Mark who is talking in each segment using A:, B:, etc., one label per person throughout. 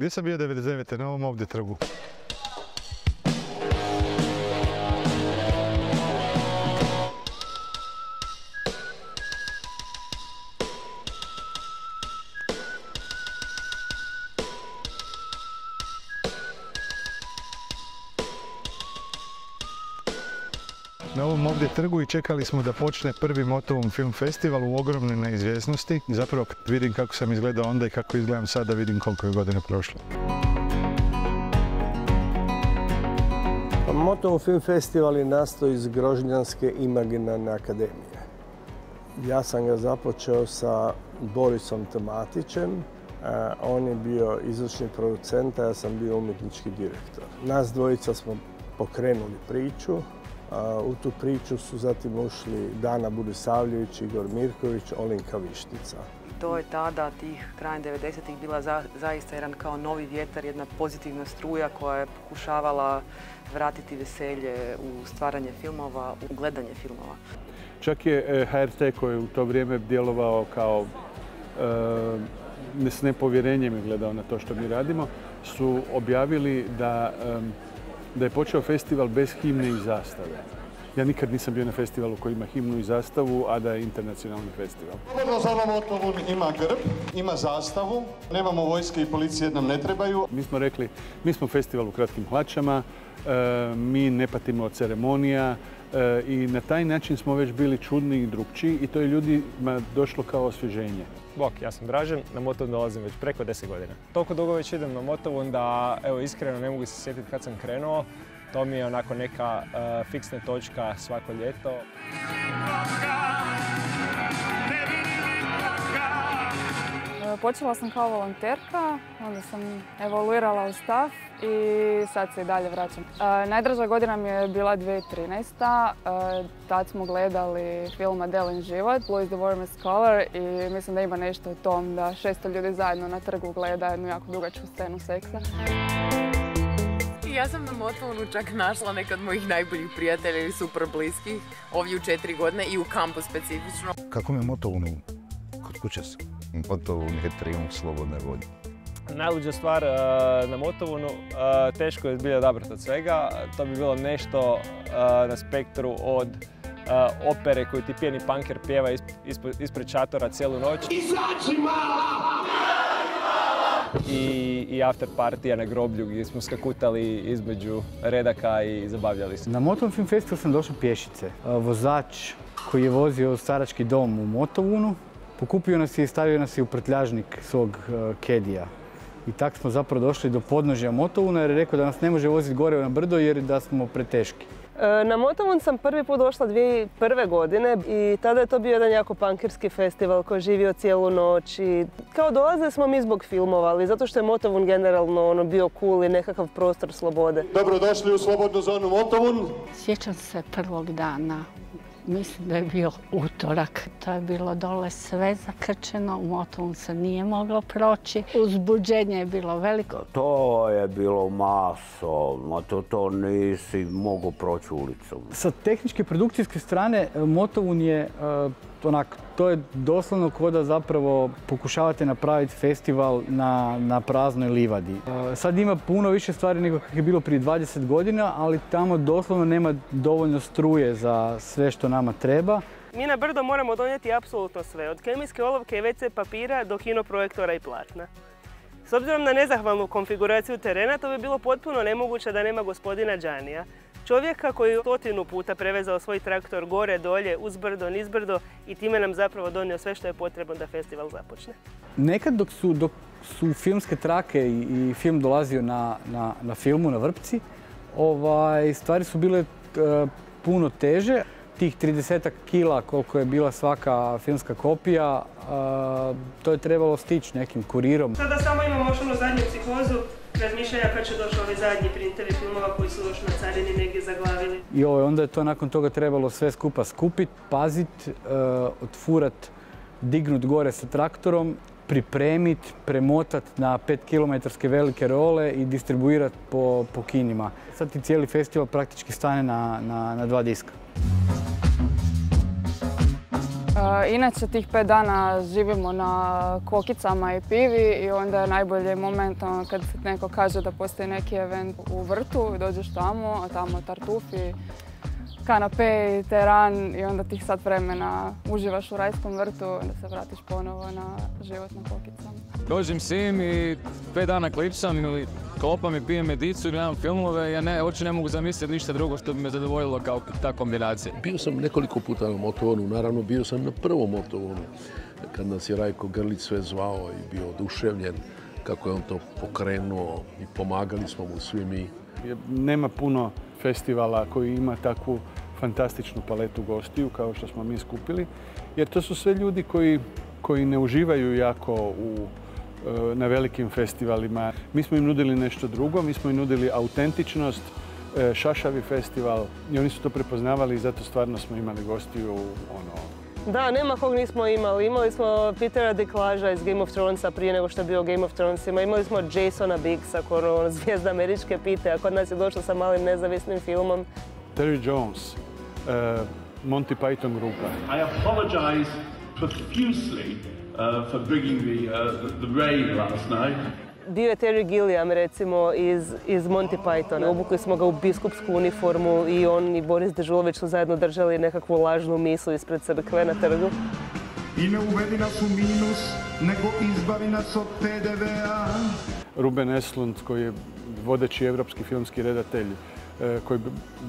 A: Gdje sam bio 99. na ovom ovdje trgu? Na ovom ovdje trgu i čekali smo da počne prvi Motovun film festival u ogromnoj neizvjesnosti. Zapravo kad vidim kako sam izgledao onda i kako izgledam sad, da vidim koliko je godina prošlo.
B: Motovun film festival je nastao iz Grožnjanske imaginarne akademije. Ja sam ga započeo sa Borisom Tomatićem. On je bio izvršni producent, a ja sam bio umjetnički direktor. Nas dvojica smo pokrenuli priču. U tu priču su zatim ušli Dana Budisavljević, Igor Mirković, Olinka Vištica.
C: To je tada, tih krajem 90-ih, bila zaista jedan kao novi vjetar, jedna pozitivna struja koja je pokušavala vratiti veselje u stvaranje filmova, u gledanje filmova.
D: Čak je HRT koji je u to vrijeme djelovao kao s nepovjerenjem je gledao na to što mi radimo, su objavili da je počeo festival bez himne i zastave. Ja nikad nisam bio na festivalu koji ima himnu i zastavu, a da je internacionalni festival.
E: Slobodno zona Motovun ima grb, ima zastavu, nemamo vojske i policije, nam ne trebaju.
D: Mi smo rekli, mi smo festival u kratkim hlačama, mi ne patimo od ceremonija i na taj način smo već bili čudni i drukčiji i to je ljudima došlo kao osvježenje.
F: Bok, ja sam Dražen, na Motovun dolazim već preko 10 godina. Toliko dugo već idem na Motovun da, evo, iskreno ne mogu se sjetiti kad sam krenuo. To mi je onako neka fiksna točka svako ljeto.
G: Počela sam kao volonterka, onda sam evoluirala u staff i sad se i dalje vraćam. Najdraža godina mi je bila 2013. Tad smo gledali film Adelin život, Blue is the warmest color, i mislim da ima nešto u tom da 600 ljudi zajedno na trgu gleda jednu jako dugačku scenu seksa.
H: Ja sam na Motovunu čak našla neke od mojih najboljih prijatelja ili super bliskih ovdje u 4 godine i u kampu specifično.
I: Kako mi je Motovunu? Kod kuće sam. Motovun je trijumf slobodne volje.
F: Najluđa stvar na Motovunu, teško je zbilja odabrati od svega. To bi bilo nešto na spektru od opere koju ti pijeni punker pjeva ispred šatora cijelu noć. Izađi mala! I after partija na groblju gdje smo skakutali između redaka i zabavljali se.
J: Na Motovun film festival sam došao pješice. Vozač koji je vozio starački dom u Motovunu pokupio nas je i stavio nas je u prtljažnik svog kedija. I tako smo zapravo došli do podnožja Motovuna jer je rekao da nas ne može voziti gore na brdo jer da smo preteški.
K: Na Motovun sam prvi put došla 2001. godine i tada je to bio jedan jako punkirski festival koji je živio cijelu noć. I kao dolazili smo mi zbog filmova, ali zato što je Motovun generalno bio cool i nekakav prostor slobode.
E: Dobrodošli u slobodnu zonu Motovun.
L: Sjećam se prvog dana. Mislim da je bio utorak. To je bilo dole sve zakrčeno, u Motovun se nije moglo proći. Uzbuđenje je bilo veliko.
M: To je bilo masovno, to nisi mogao proći ulicom.
J: Sa tehničke produkcijske strane Motovun je to je doslovno kao da zapravo pokušavate napraviti festival na praznoj livadi. Sad ima puno više stvari nego kako je bilo prije 20 godina, ali tamo doslovno nema dovoljno struje za sve što nama treba.
K: Mi na brdo moramo donijeti apsolutno sve, od kemijske olovke i WC papira do kinoprojektora i platna. S obzirom na nezahvalnu konfiguraciju terena, to bi bilo potpuno nemoguće da nema gospodina Đanija. Čovjeka koji je 100 puta prevezao svoj traktor gore, dolje, uzbrdo, nizbrdo i time nam zapravo donio sve što je potrebno da festival započne.
J: Nekad dok su filmske trake i film dolazio na filmu, na vrpci, stvari su bile puno teže. Tih 30 kila koliko je bila svaka filmska kopija, to je trebalo stići nekim kurirom.
K: Sada samo imamo još onu zadnju psihozu razmišljanja kad će došli ovi zadnji printeri filmova koji su još na carini negdje zaglavili.
J: I onda je to nakon toga trebalo sve skupa skupiti, paziti, otfurat, dignut gore sa traktorom, pripremiti, premotati na 5 km velike role i distribuirati po kinima. Sad ti cijeli festival praktički stane na 2 diska.
G: Inače, tih 5 dana živimo na kokicama i pivi i onda je najbolji moment kad se neko kaže da postoji neki event u vrtu, dođeš tamo, a tamo tartufi, kanape, teran i onda tih sat vremena uživaš u rajskom vrtu, onda se vratiš ponovo na život na kokicama.
N: Dođem sim i 5 dana klipsam ili klopam i pijem medicu i gledam filmove. Ja uopće ne mogu zamisliti ništa drugo što bi me zadovoljilo kao ta kombinacija.
O: Bio sam nekoliko puta na motovonu, naravno bio sam na prvom motovonu kad nas je Rajko Grlić sve zvao i bio oduševljen kako je on to pokrenuo i pomagali smo mu svi mi.
D: Nema puno festivala koji ima takvu fantastičnu paletu gostiju kao što smo mi skupili, jer to su sve ljudi koji ne uživaju jako na velikim festivalima. Mi smo im nudili nešto drugo, mi smo im nudili autentičnost, šašavi festival i oni su to prepoznavali i zato stvarno smo imali gostiju
K: Da, nema kog nismo imali. Imali smo Petera Dinklage'a iz Game of Thronesa prije nego što je bio Game of Thronesima. Imali smo Jasona Biggsa, zvijezda američke pite, a kod nas je došao sa malim nezavisnim filmom.
D: Terry Jones, Monty Python grupa.
P: I apologize profusely for bringing the rain last night.
K: Bio je Terry Gilliam, recimo, iz Monty Pythona. Obukli smo ga u biskupsku uniformu i on i Boris Dežulović su zajedno držali nekakvu lažnu misu ispred crkve na trgu.
P: I ne uvedi nas u minus, nego izbavi nas od PDV-a.
D: Ruben Östlund, koji je vodeći evropski filmski redatelj, koji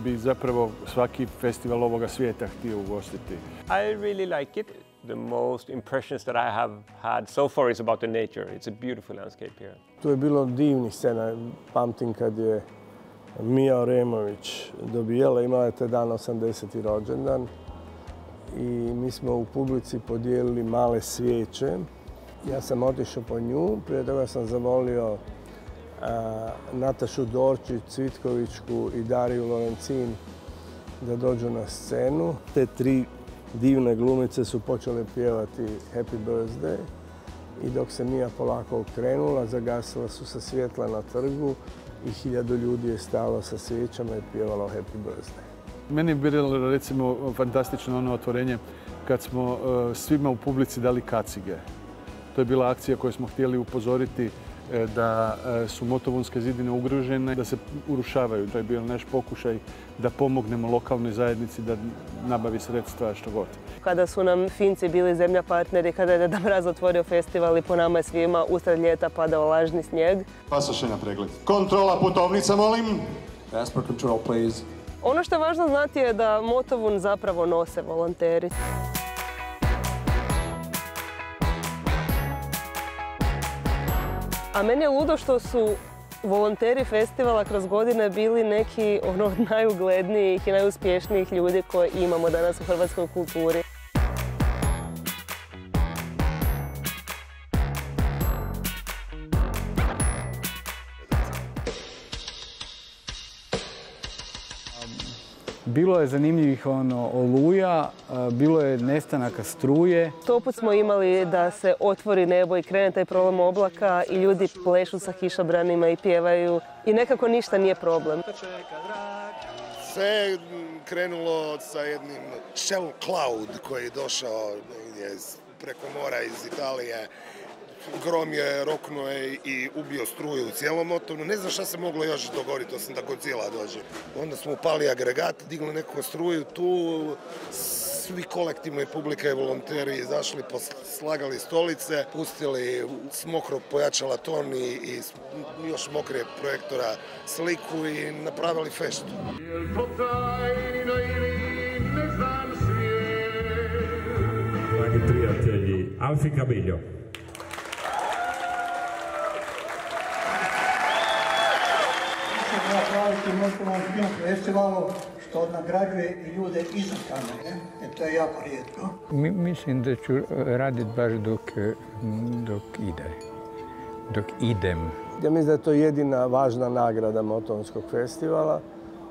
D: bi zapravo svaki festival ovoga svijeta htio ugostiti.
F: I really like it. The most impressions that I have had so far is about the nature. It's a beautiful landscape here.
B: Tu je bilo divnih scena. Pamtim kad je Mija Oremović dobijala, imala je taj dan 80. rođendan i mi smo u publici podijelili male svijeće. Ja sam otišao po nju, prije toga sam zamolio Natašu Dorčić, Cvitkovićku i Dariju Lorencin da dođu na scenu. Te 3 divne glumice su počele pjevati Happy Birthday i dok se Mija polako okrenula, zagasila su se svjetla na trgu i 1000 ljudi je stalo sa svijećama i pjevalo Happy Birthday.
D: Meni je bilo recimo fantastično ono otvorenje kad smo svima u publici dali kacige. To je bila akcija koju smo htjeli upozoriti da su motovunske zidine ugrožene, da se urušavaju. To je bio naš pokušaj da pomognemo lokalnoj zajednici da nabavi sredstva što god.
K: Kada su nam Finci bili zemlja partneri, kada je Deda Mraz otvorio festival i po nama je svima usred ljeta padao lažni snijeg.
E: Pasoše na pregled. Kontrola putovnica, molim.
P: Passport control, please.
K: Ono što je važno znati je da motovun zapravo nose volonteri. A meni je ludo što su volonteri festivala kroz godine bili neki od najuglednijih i najuspješnijih ljudi koje imamo danas u hrvatskoj kulturi.
J: Bilo je zanimljivih oluja, bilo je nestanaka struje.
K: Toput smo imali da se otvori nebo i krene taj prolom oblaka i ljudi plešu sa kišobranima i pjevaju i nekako ništa nije problem.
Q: Sve je krenulo sa jednim Shell Cloud koji je došao preko mora iz Italije. Grom je roknuo i ubio struju u cijelom motovnu. Ne znam šta se moglo još dogoditi, osim da Godzilla dođe. Onda smo upali agregat, digli neku struju tu. Svi kolektivno i publika i volonteri izašli, slagali stolice, pustili s mokrog pojačala ton i još mokrije projektora sliku i napravili feštu.
R: Dragi prijatelji, Alfie Cabillo.
S: Zahvaliti Motovom film festivalu što nagrađuje i ljude iza kamere. To je jako rijetko.
T: Mislim da ću raditi baš dok idem.
B: Ja mislim da je to jedina važna nagrada Motovunskog festivala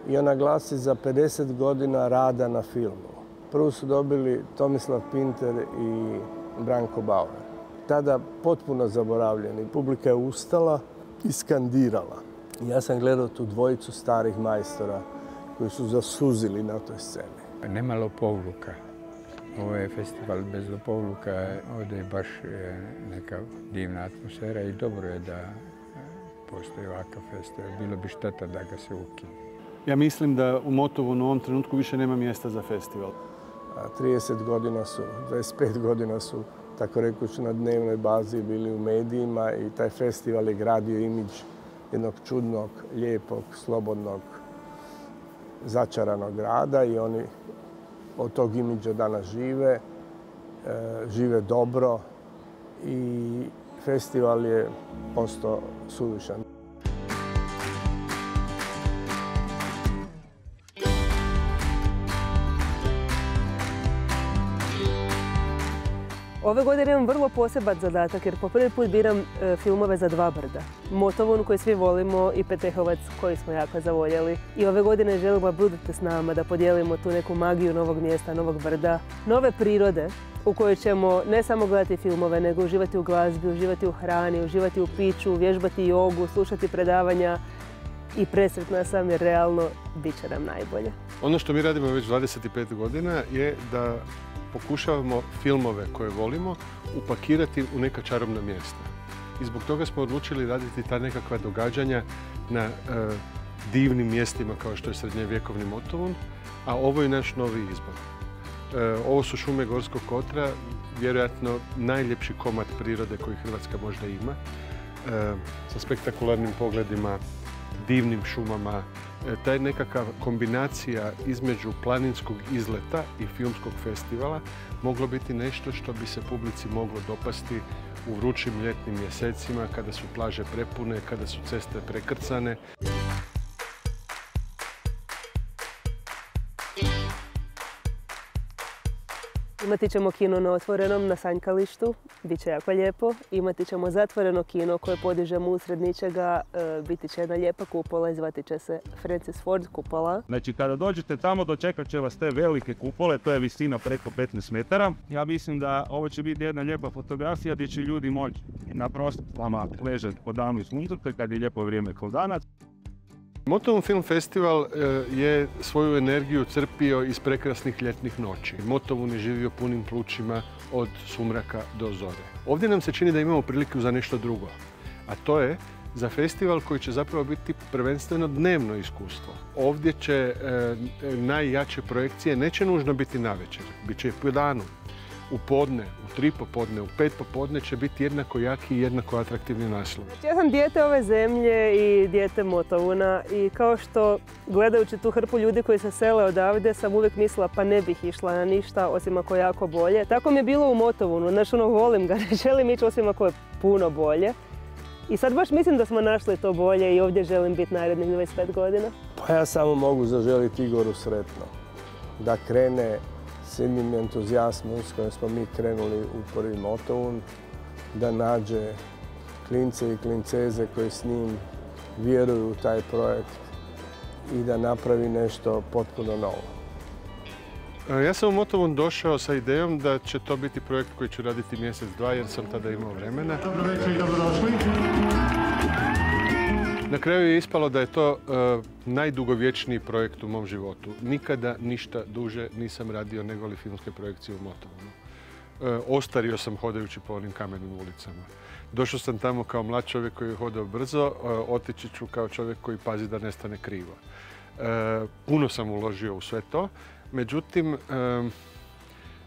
B: i ona glasi za 50 godina rada na filmu. Prvo su dobili Tomislav Pinter i Branko Bauer. Tada potpuno zaboravljeni. Publika je ustala i skandirala. Ja sam gledao tu dvojicu starih majstora koji su zasuzili na toj sceni.
T: Nemalo povluka. Ovo je festival bez lopovluka, ovdje je baš neka divna atmosfera i dobro je da postoji ovakav festival. Bilo bi šteta da ga se ukine.
D: Ja mislim da u Motovunu u ovom trenutku više nema mjesta za festival.
B: 30 godina su, 25 godina su, tako rekući, na dnevnoj bazi bili u medijima i taj festival je gradio imidž jednog čudnog, lijepog, slobodnog, začaranog grada i oni od tog imidža danas žive dobro i festival je postao suvišan.
K: Ove godine imam vrlo poseban zadatak jer po prvi put biram filmove za dva brda. Motovun koji svi volimo i Petehovac koji smo jako zavoljeli. I ove godine želimo da budete s nama, da podijelimo tu neku magiju novog mjesta, novog brda, nove prirode u kojoj ćemo ne samo gledati filmove, nego uživati u glazbi, uživati u hrani, uživati u piću, vježbati jogu, slušati predavanja i presretna sam jer realno bit će nam najbolje.
D: Ono što mi radimo već 25 godina je da pokušavamo filmove koje volimo upakirati u neka čarobna mjesta. I zbog toga smo odlučili raditi ta nekakva događanja na divnim mjestima kao što je srednjevjekovni Motovun, a ovo je naš novi izbor. Ovo su šume Gorskog kotra, vjerojatno najljepši komad prirode koji Hrvatska možda ima, sa spektakularnim pogledima, divnim šumama. Ta je nekakva kombinacija između planinskog izleta i filmskog festivala moglo biti nešto što bi se publici moglo dopasti u vrućim ljetnim mjesecima kada su plaže prepune, kada su ceste prekrcane.
K: Imati ćemo kino na otvorenom, na sanjkalištu, bit će jako lijepo. Imati ćemo zatvoreno kino koje podižemo usred ničega, biti će jedna lijepa kupola i zvati će se Francis Ford kupola.
U: Znači kada dođete tamo dočekat će vas te velike kupole, to je visina preko 15 metara. Ja mislim da ovo će biti jedna lijepa fotografija gdje će ljudi moći na prostorama ležati po danu i suncu kad je lijepo vrijeme kao danas.
D: Motovun Film Festival je svoju energiju crpio iz prekrasnih ljetnih noći. Motovun je živio punim plućima od sumraka do zore. Ovdje nam se čini da imamo priliku za nešto drugo, a to je za festival koji će zapravo biti prvenstveno dnevno iskustvo. Ovdje će najjače projekcije neće nužno biti navečer, bit će i po danu. U podne, u 3 popodne, u 5 popodne će biti jednako jaki i jednako atraktivni naslovi.
K: Ja sam dijete ove zemlje i dijete Motovuna i kao što gledajući tu hrpu ljudi koji se sele odavde sam uvijek mislila pa ne bih išla na ništa osim ako je jako bolje. Tako mi je bilo u Motovunu, znači volim ga, ne želim ići osim ako je puno bolje. I sad baš mislim da smo našli to bolje i ovdje želim biti narednih 25 godina.
B: Pa ja samo mogu zaželiti Igoru sretno, da krene s jednim entuzijazmom s kojim smo mi krenuli u prvi Motovun, da nađe klince i klinceze koji s njim vjeruju u taj projekt i da napravi nešto potpuno novo.
D: Ja sam u Motovun došao sa idejom da će to biti projekt koji ću raditi mjesec, dva jer sam tada imao vremena.
E: Dobro večer i dobrodošli.
D: Na kraju je ispalo da je to najdugovječniji projekt u mom životu. Nikada ništa duže nisam radio nego li filmske projekcije u Motovunu. Ostario sam hodajući po onim kamenim ulicama. Došao sam tamo kao mlad čovjek koji je hodao brzo, otići ću kao čovjek koji pazi da ne stane krivo. Puno sam uložio u sve to, međutim,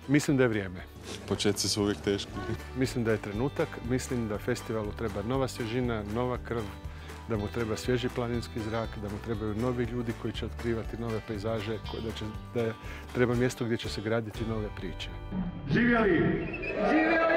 D: mislim da je vrijeme.
V: Početci su uvijek teški.
D: Mislim da je trenutak, mislim da festivalu treba nova svježina, nova krv, da mu treba svježi planinski zrak, da mu trebaju novi ljudi koji će otkrivati nove pejzaže, da treba mjesto gdje će se graditi nove priče.
P: Živjeli! Živjeli!